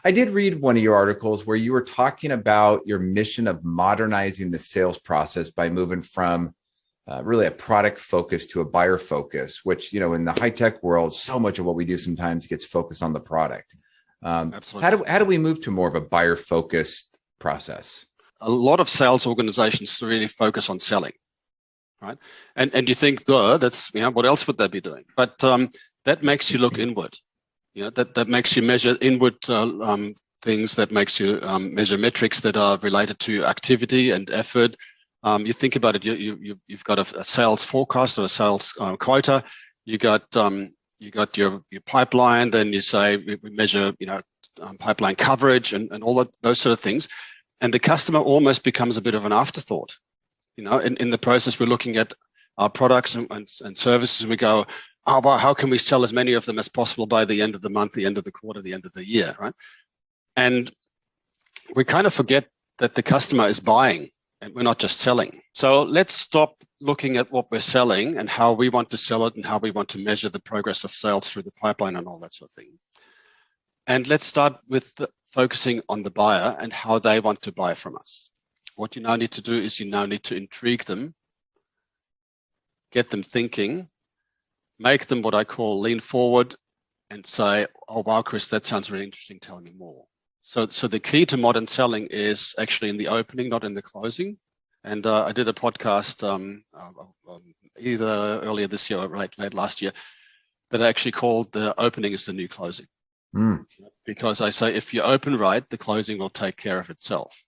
I did read one of your articles where you were talking about your mission of modernizing the sales process by moving from really a product focus to a buyer focus, which, in the high tech world, so much of what we do sometimes gets focused on the product. Absolutely. How do we move to more of a buyer focused process? A lot of sales organizations really focus on selling, right? And you think, oh, that's, what else would they be doing? But that makes you look inward. That makes you measure inward things, that makes you measure metrics that are related to activity and effort. You think about it, you've got a sales forecast or a sales quota. You got your pipeline. Then you say we measure pipeline coverage and all of those sort of things. And the customer almost becomes a bit of an afterthought. In the process, we're looking at our products and services, and we go, oh, well, how can we sell as many of them as possible by the end of the month, the end of the quarter, the end of the year, right? And we kind of forget that the customer is buying and we're not just selling. So let's stop looking at what we're selling and how we want to sell it and how we want to measure the progress of sales through the pipeline and all that sort of thing. And let's start with focusing on the buyer and how they want to buy from us. What you now need to do is you now need to intrigue them, get them thinking, make them what I call lean forward and say, oh, wow, Chris, that sounds really interesting. Tell me more. So the key to modern selling is actually in the opening, not in the closing. And I did a podcast either earlier this year or late last year that I actually called The Opening is the New Closing. Because I say if you open right, the closing will take care of itself.